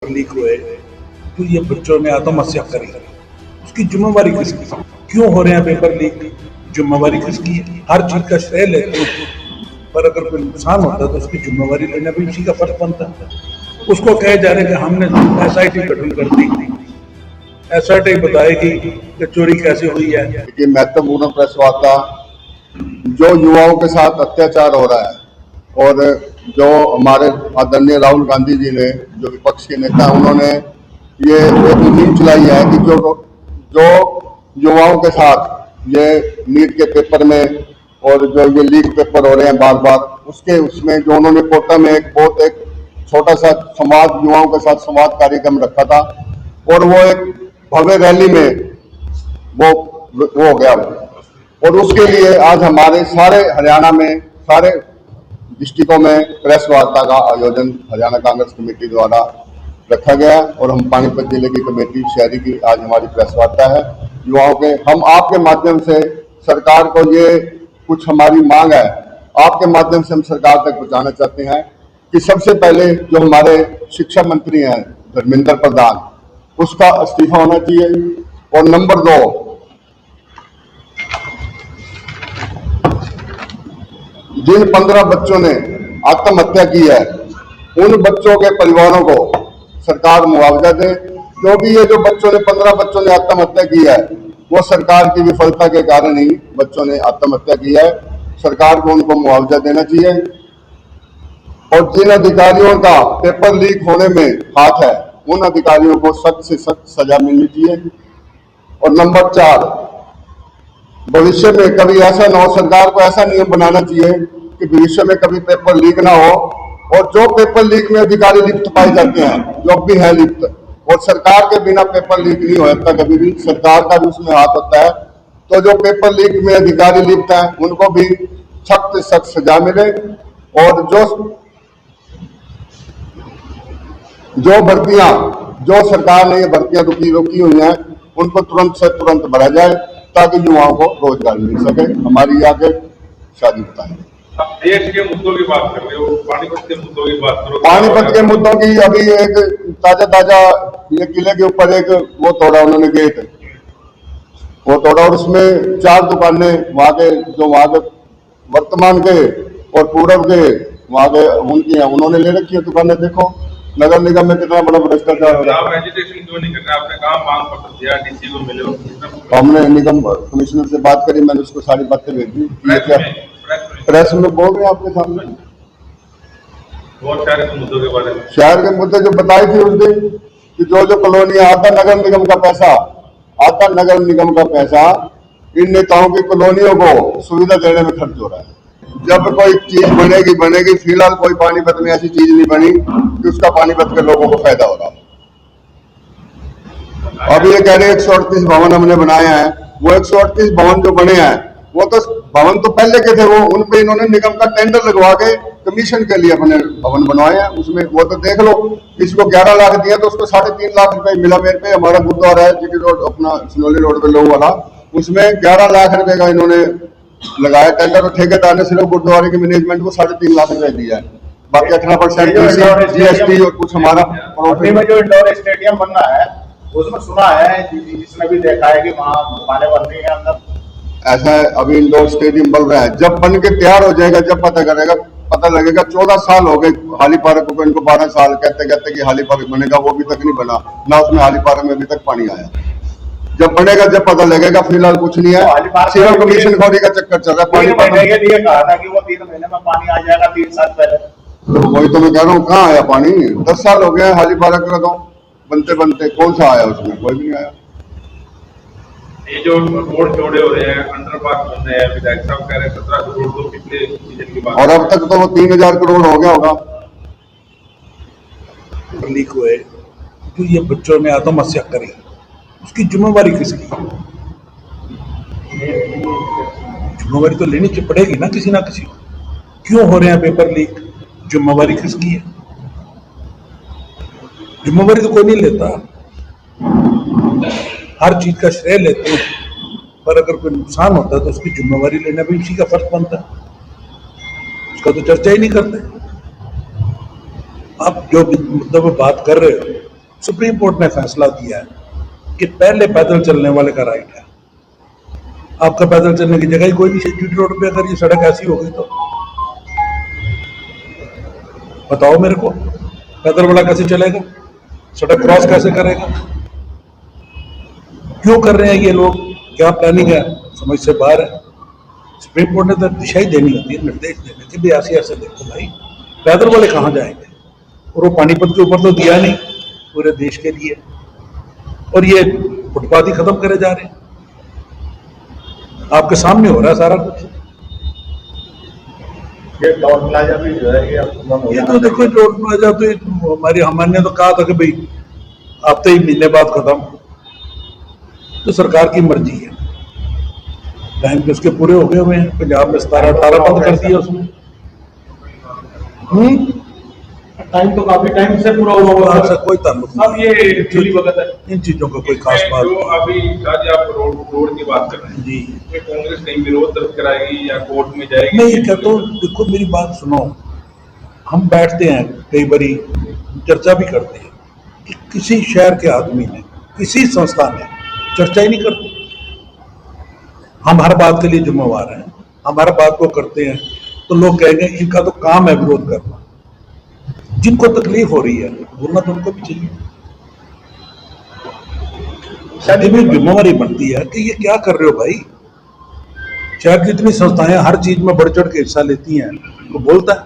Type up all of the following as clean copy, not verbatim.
Leak हुए तो ये बच्चों ने आत्महत्या करी, उसकी जिम्मेवारी किसकी? क्यों हो रहे हैं पेपर लीक? जिम्मेवारी किसकी है? हर चीज का श्रेय लेते हैं, पर अगर कोई नुकसान होता है तो उसकी जिम्मेवारी लेना भी उसी का फर्ज बनता है। उसको कहे जा रहे कि हमने SIT गठन कर दी, SIT बताएगी कि चोरी कैसे हुई है। ये महत्वपूर्ण प्रेस वार्ता जो युवाओं के साथ अत्याचार हो रहा है और जो हमारे आदरणीय राहुल गांधी जी ने, जो विपक्ष के नेता, उन्होंने ये एक मुहिम चलाई है कि जो युवाओं के साथ ये नीट के पेपर में और जो ये लीक पेपर हो रहे हैं बार बार, उसमें जो उन्होंने कोटा में एक छोटा सा संवाद, युवाओं के साथ संवाद कार्यक्रम रखा था और वो एक भव्य रैली में वो हो गया। और उसके लिए आज हमारे सारे हरियाणा में, सारे डिस्ट्रिक्टों में प्रेस वार्ता का आयोजन हरियाणा कांग्रेस कमेटी द्वारा रखा गया और हम पानीपत जिले की कमेटी शहरी की आज हमारी प्रेस वार्ता है। युवाओं के, हम आपके माध्यम से सरकार को ये कुछ हमारी मांग है, आपके माध्यम से हम सरकार तक पहुंचाना चाहते हैं कि सबसे पहले जो हमारे शिक्षा मंत्री हैं धर्मेंद्र प्रधान, उसका इस्तीफा होना चाहिए। और नंबर 2, जिन 15 बच्चों ने आत्महत्या की है, उन बच्चों के परिवारों को सरकार मुआवजा दे, क्योंकि ये जो 15 बच्चों ने आत्महत्या की है, वो सरकार की विफलता के कारण ही बच्चों ने आत्महत्या की है। सरकार को उनको मुआवजा देना चाहिए। और जिन अधिकारियों का पेपर लीक होने में हाथ है, उन अधिकारियों को सख्त से सख्त सजा मिलनी चाहिए। और नंबर 4, भविष्य में कभी ऐसा ना हो, सरकार को ऐसा नियम बनाना चाहिए कि भविष्य में कभी पेपर लीक ना हो, और जो पेपर लीक में अधिकारी लिप्त पाए जाते हैं, जो भी है लिप्त, और सरकार के बिना पेपर लीक नहीं होता कभी भी, सरकार का भी उसमें हाथ होता है। तो जो पेपर लीक में अधिकारी लिप्त हैं, उनको भी सख्त से सख्त सजा मिले। और जो भर्तियां, जो सरकार ने ये भर्तियां रोकी हुई हैं, उनको तुरंत से तुरंत भरा जाए ताकि युवाओं को रोजगार मिल सके। हमारी आगे शादी बताएं। देश के मुद्दों की बात कर रहे हो, पानीपत के मुद्दों की बात करो। पानीपत के मुद्दों की अभी एक ताजा ये किले के ऊपर एक वो तोड़ा उन्होंने, गेट वो तोड़ा, और उसमें 4 दुकानें वहां के वर्तमान के और पूर्व के वहां के उनकी हैं, उन्होंने ले रखी है दुकानें। देखो नगर निगम में कितना बड़ा भ्रष्टाचार हो रहा है। एजुकेशन क्यों नहीं कर रहे? आपने कहा मांग पत्र दिया, डीसी को मिले, हमने निगम कमिश्नर से बात करी, मैंने उसको सारी बातें भेज दी। प्रेस में बोल रहे हैं आपके सामने शहर के मुद्दों के बारे में, शहर के मुद्दे जो बताई थी उस दिन कि जो कॉलोनी आता नगर निगम का पैसा इन नेताओं की कॉलोनियों को सुविधा देने में खर्च हो रहा है। जब कोई चीज बनेगी, फिलहाल कोई पानीपत में ऐसी चीज नहीं बनी कि उसका पानीपत के लोगों को फायदा हो रहा। अब ये कह रहे 138 भवन हमने बनाए हैं, वो 138 भवन जो बने हैं, वो तो भवन तो पहले के थे, वो उन पे इन्होंने निगम का टेंडर लगवा के कमीशन के लिए अपने भवन बनवाए हैं। उसमें वो तो देख लो, इसको 11 लाख दिया तो उसको 3.5 लाख रुपए मिला। मेरे पे हमारा गुरुद्वारा है जीटी रोड, अपना सिनोली रोड पे लोग वाला, उसमें 11 लाख रुपए का इन्होंने लगाया टेंडर, और ठेकेदार ने सिर्फ गुरुद्वारे के मैनेजमेंट को 3.5 लाख रुपए दिया है। बाकी 18% GST और कुछ हमारा में जो इंडोर स्टेडियम बनना है, उसमें सुना है, जिसने भी देखा है कि वहाँ दुकानें बन रही है अंदर। ऐसा है, अभी इंडोर स्टेडियम बन रहा है, जब बन के तैयार हो जाएगा, जब पता लगेगा। 14 साल हो गए हाली पार्क को, इनको 12 साल कहते कि हाली पार्क बनेगा, वो भी तक नहीं बना ना, उसमें हाली पार्क में अभी तक पानी आया। जब बनेगा जब पता लगेगा, फिलहाल कुछ नहीं है, सिर्फ कमीशन खोरी का चक्कर चल रहा है। 3 महीने के लिए कहा था कि वो 3 महीने में पानी आ जाएगा, 3 साल पहले। तो वही तो मैं कह रहा हूँ, कहाँ आया पानी? 10 साल हो गए हाली पार्क का, तो बनते कौन सा आया? उसमें कोई भी नहीं आया। ये जो रोड चौड़े हो रहे हैं, अंडरपास बन रहे हैं, विधायक साहब कह रहे हैं 17 करोड़ तो पिछले सीजन की बात, और अब तक तो वो 3000 करोड़ हो गया होगा। लीक हुए तो ये बच्चों ने आत्महत्या करी, उसकी जिम्मेवारी किसकी? जिम्मेवारी तो लेनी पड़ेगी ना किसी ना किसी। क्यों हो रहे हैं पेपर लीक? जिम्मेवारी किसकी है? जिम्मेवारी तो कोई नहीं लेता, हर चीज का श्रेय लेते हैं, पर अगर कोई नुकसान होता है तो उसकी जिम्मेवारी लेना भी उसी का फर्ज बनता है। उसका तो चर्चा ही नहीं करते। आप जो मुद्दों पर बात कर रहे हो, सुप्रीम कोर्ट ने फैसला दिया है कि पहले पैदल चलने वाले का राइट है। आपका पैदल चलने की जगह ही कोई नहीं जीटी रोड पे, अगर ये सड़क ऐसी हो गई तो बताओ मेरे को, पैदल वाला कैसे चलेगा, सड़क क्रॉस कैसे करेगा? क्यों कर रहे हैं ये लोग, क्या प्लानिंग है, समझ से बाहर है। सुप्रीम कोर्ट ने तो दिशा ही देनी होती है, निर्देश देने कि भी ऐसे ऐसे देखो भाई, पैदल वाले कहाँ जाएंगे। और वो पानीपत के ऊपर तो दिया नहीं, पूरे देश के लिए, और ये फुटपाथ ही खत्म करे जा रहे हैं। आपके सामने हो रहा है सारा कुछ। ये टोल प्लाजा भी जो है ये तो देखो टोल प्लाजा तो हमने तो कहा था कि भाई हफ्ते ही महीने बाद खत्म, तो सरकार की मर्जी है। टाइम के उसके पूरे हो गए हुए हैं। पंजाब में 17-18 बंद कर दिया उसने। टाइम तो काफी टाइम से पूरा हुआ हुआ आपसे कोई ताल्लुक अब ये चोरी वगैरह है। इन चीजों का कोई खास बात जो अभी शायद आप रोड की बात कर रहे हैं, जी। इसमें कांग्रेस कहीं विरोध दर्ज कराएगी या कोर्ट में जाएगी? मैं ये कहता हूँ, देखो मेरी बात सुनो, हम बैठते हैं कई बारी चर्चा भी करते हैं कि किसी शहर के आदमी ने, किसी संस्था ने चर्चा ही नहीं करते। हम हर बात के लिए जिम्मेवार हैं, हम हर बात को करते हैं, तो लोग कहेंगे इनका तो काम है विरोध करना। जिनको तकलीफ हो रही है बोलना तो उनको भी चाहिए। शायद भी जिम्मेवारी बनती है कि ये क्या कर रहे हो भाई। शहर की इतनी संस्थाएं हर चीज में बढ़ चढ़ के हिस्सा लेती हैं, तो बोलता है।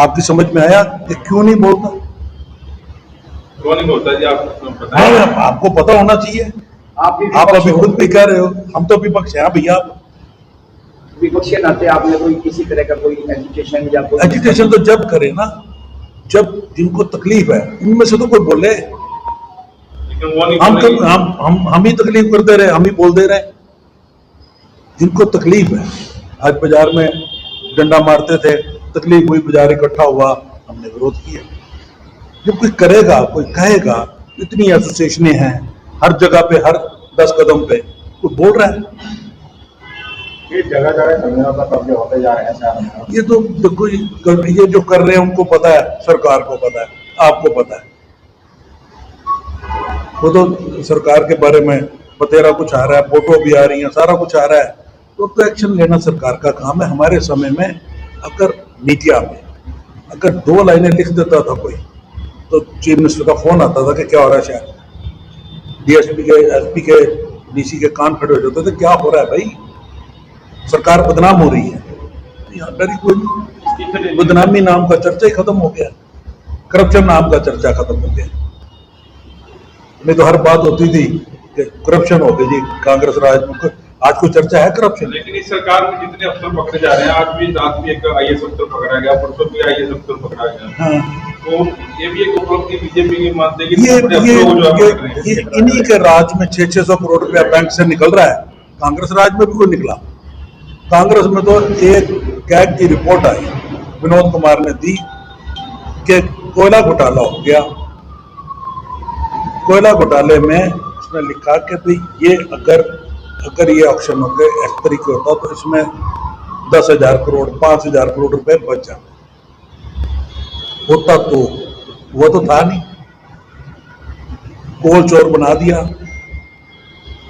आपकी समझ में आया कि क्यों नहीं बोलता? क्यों नहीं बोलता जी, आप हाँ, बताएं। आपको पता होना चाहिए। आप अभी खुद भी कह रहे हो हम तो विपक्ष हैं भैया। विपक्ष के नाते आपने कोई किसी तरह का कोई एजुटेशन या कोई एजुटेशन तो जब करे ना, जब जिनको तकलीफ है, उनमें से तो कोई बोले। लेकिन वो नहीं हम बोलेंगे। हम ही तकलीफ करते रहे, हम ही बोलते रहे। जिनको तकलीफ है, आज बाजार में डंडा मारते थे, तकलीफ हुई, बाजार इकट्ठा हुआ, हमने विरोध किया। जब कोई करेगा, कोई कहेगा, इतनी एसोसिएशनें हैं हर जगह पे, हर 10 कदम पे कोई बोल रहा है। ये जगह जगह जमीनों का कब्जे होते जा रहे हैं शहर में। ये तो देखो, ये जो कर रहे हैं उनको पता है, सरकार को पता है, आपको पता है। वो तो सरकार के बारे में बतेरा कुछ आ रहा है, फोटो भी आ रही है, सारा कुछ आ रहा है, तो एक्शन लेना सरकार का काम है। हमारे समय में अगर मीडिया में अगर 2 लाइनें लिख देता था कोई, तो चीफ मिनिस्टर का फोन आता था कि क्या हो रहा है शहर, डीएसपी के, एसपी के, डीसी के कान खड़े हो जाते थे, क्या हो रहा है भाई, सरकार बदनाम हो रही है। यहाँ पर ही कोई बदनामी नाम का चर्चा ही खत्म हो गया, करप्शन नाम का चर्चा खत्म हो गया। नहीं तो हर बात होती थी कि करप्शन हो गई जी कांग्रेस राज में, आज कोई चर्चा है करप्शन? लेकिन इस सरकार में जितने अफसर पकड़े जा रहे हैं, आज भी रात में एक आईएएस अफसर पकड़ा गया, परसों भी आईएएस अफसर पकड़ा गया। हाँ, तो ये भी एक उपलब्धि बीजेपी की मानते हैं कि ये बड़े अफसरों को जो आप पकड़ रहे हैं। ये इन्हीं के राज में 600 करोड़ रुपया बैंक से निकल रहा है। कांग्रेस राज में भी कोई निकला? कांग्रेस में तो एक कैग की रिपोर्ट आई, विनोद कुमार ने दी कि कोयला घोटाला हो गया। कोयला घोटाले में उसने लिखा कि भाई ये अगर ये ऑक्शन हो गए इस तरीके होता तो इसमें 10,000 करोड़ 5,000 करोड़ रुपए बच जाते। होता तो वो तो था नहीं, कोल चोर बना दिया,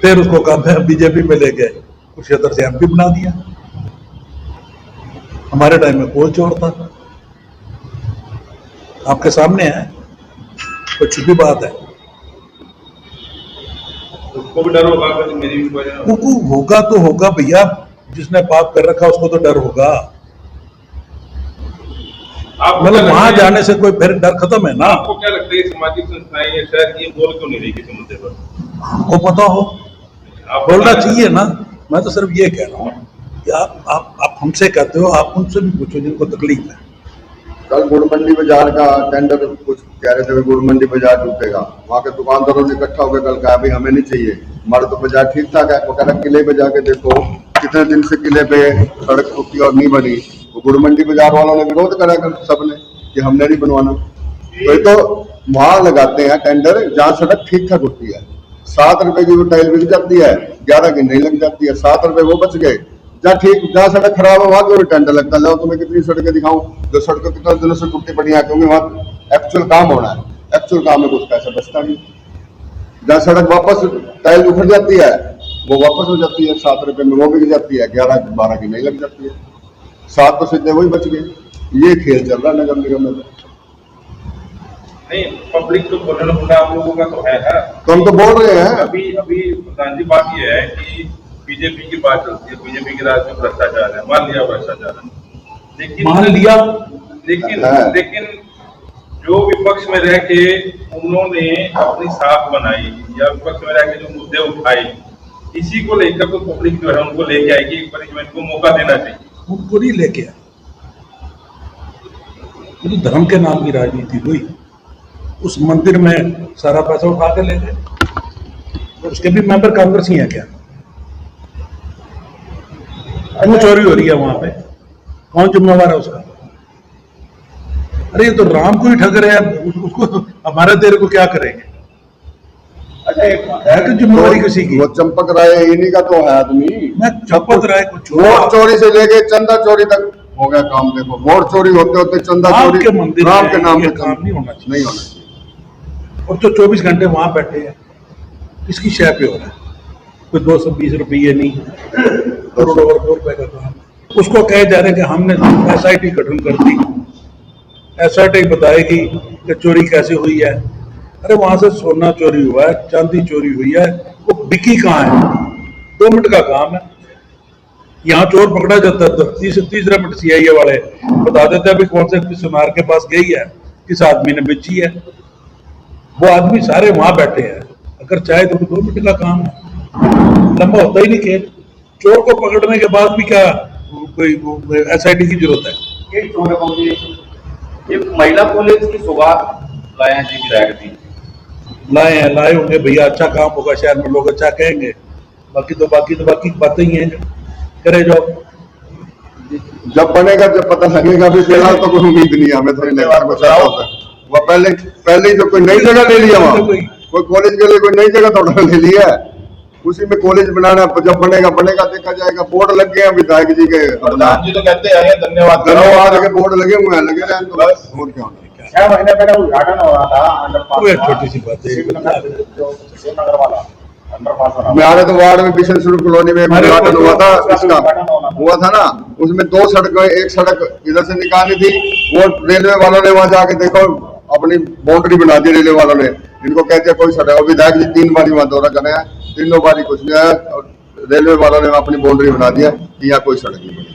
फिर उसको कहा बीजेपी में ले गए, कुरुक्षेत्र से एमपी बना दिया। हमारे टाइम में कोल चोर था, आपके सामने है, कोई छुपी बात है? उसको भी डर होगा कि मेरी भी वजह कुकू होगा तो होगा भैया, जिसने पाप कर रखा उसको तो डर होगा। आप मतलब वहां जाने से कोई फिर डर खत्म है ना। आपको क्या लगता है सामाजिक संस्थाएं या शायद ये बोल क्यों नहीं रही किसी मुद्दे पर? आपको पता हो, आप बोलना बताएं। चाहिए ना। मैं तो सिर्फ ये कह रहा हूँ कि आप हमसे कहते हो, आप उनसे भी पूछो जिनको तकलीफ है। कल गुड़ मंडी बाजार का टेंडर कुछ कह रहे थे कि गुड़ मंडी बाजार टूटेगा, वहाँ के दुकानदारों ने इकट्ठा होकर कल कहा भाई हमें नहीं चाहिए, हमारा तो बाजार ठीक ठाक है। वो कह रहा किले पे जाके देखो कितने दिन से किले पे सड़क टूटी और नहीं बनी। वो गुड़ मंडी बाजार वालों ने विरोध करा कर सबने कि हमने नहीं बनवाना। तो ये तो वहां लगाते हैं टेंडर जहाँ सड़क ठीक ठाक होती है। 7 रुपए की वो टाइल बिक जाती है, 11 की नहीं लग जाती है, 7 रुपए वो बच गए। जहाँ सड़क खराब है वहां क्यों टेंडर लगता है? लो तुम्हें कितनी सड़कें दिखाऊं जो सड़कें कितने दिनों से टूटी पड़ी है, क्योंकि वहाँ एक्चुअल काम होना है। एक्चुअल काम में कुछ पैसा बचता नहीं। जहाँ सड़क वापस टाइल उखड़ जाती है वो वापस हो जाती है, 7 रुपए में वो बिक जाती है, 11-12 की नहीं लग जाती है, 7 तो सीधे वही बच गए। ये खेल चल रहा है नगर निगम में। नहीं, पब्लिक तो बोलने लगा आप लोगों का तो है तो हम तो बोल रहे हैं। अभी प्रधान जी बात ये है कि बीजेपी की बात चलती है, बीजेपी के राज में भ्रष्टाचार है, मान लिया भ्रष्टाचार है, लेकिन जो विपक्ष में रह के उन्होंने अपनी साख बनाई या विपक्ष में रह के जो मुद्दे उठाए, इसी को लेकर तो पब्लिक जो है उनको लेके आएगी, एक बार इनको मौका देना चाहिए। उनको नहीं लेके आए, तो धर्म के नाम की राजनीति हुई। उस मंदिर में सारा पैसा उठा के ले गए, तो उसके भी मेंबर कांग्रेस ही है क्या? क्यों चोरी हो रही है वहां पे? कौन जिम्मेवार है उसका? अरे ये तो राम को ही ठग रहे हैं, उसको हमारे तेरे को क्या करेंगे? अच्छा, है तो जिम्मेवारी किसी की। वो चंपक राय इन्हीं का तो है आदमी। मैं चंपक राय को वोट चोरी से लेके चंदा चोरी तक हो गया काम। देखो वोट चोरी होते होते चंदा चोरी, के मंदिर राम के नाम पे काम नहीं होना चाहिए, नहीं होना चाहिए। और तो 24 घंटे वहां बैठे हैं, इसकी शय पे हो रहा है। कोई 220 रुपये नहीं, करोड़ों रुपए का काम। उसको कहे जा रहे हैं कि हमने SIT गठन कर दी, SIT बताएगी कि चोरी कैसे हुई है। अरे वहां से सोना चोरी हुआ है, चांदी चोरी हुई है, वो बिकी कहाँ है? 2 मिनट का काम है। यहाँ चोर पकड़ा जाता है तो तीसरा मिनट CIA वाले बता देते हैं कौन से सुनार के पास गई है, किस आदमी ने बेची है। वो आदमी सारे वहां बैठे हैं, अगर चाहे तो 2 मिनट का काम है, लंबा होता ही नहीं खेल। चोर को पकड़ने के बाद भी क्या कोई SIT की जरूरत है? एक चोर को एक महिला पुलिस की सौगात लाए हैं जी विधायक जी। लाए होंगे भैया, अच्छा काम होगा, शहर में लोग अच्छा कहेंगे। बाकी बातें ही हैं, करे जाओ। जब बनेगा जब पता लगेगा। अभी फिलहाल तो कोई उम्मीद नहीं है हमें, थोड़ी नेता को चाहता होता है। वो पहले ही तो कोई नई जगह ले लिया, वहाँ कोई कॉलेज के लिए कोई नई जगह थोड़ा ले लिया है, उसी में कॉलेज बनाना। जब बनेगा देखा जाएगा। बोर्ड लग गए हैं विधायक जी के, प्रधान जी तो कहते हैं धन्यवाद धन्यवाद के बोर्ड लगे हुए हैं, लगे रहें तो बस और क्या होना। 6 महीने पहले उद्घाटन हो रहा था अंडरपास वो एक छोटी सी बात है। शिवनगर वाला अंडरपास हो रहा हमारे तो वार्ड में बिशन शुरू कॉलोनी में उद्घाटन हुआ था, इसका हुआ था ना। उसमें 2 सड़क, एक सड़क इधर से निकाली थी, वो रेलवे वालों ने वहां जाके देखो अपनी बाउंड्री बना दी रेलवे वालों ने। इनको कहते हैं कोई सड़क, विधायक जी 3 बारी वहां दौरा कर रहे हैं, 3 बारी कुछ नहीं है, रेलवे वालों ने अपनी बाउंड्री बना दिया कि यहाँ कोई सड़क नहीं बनी।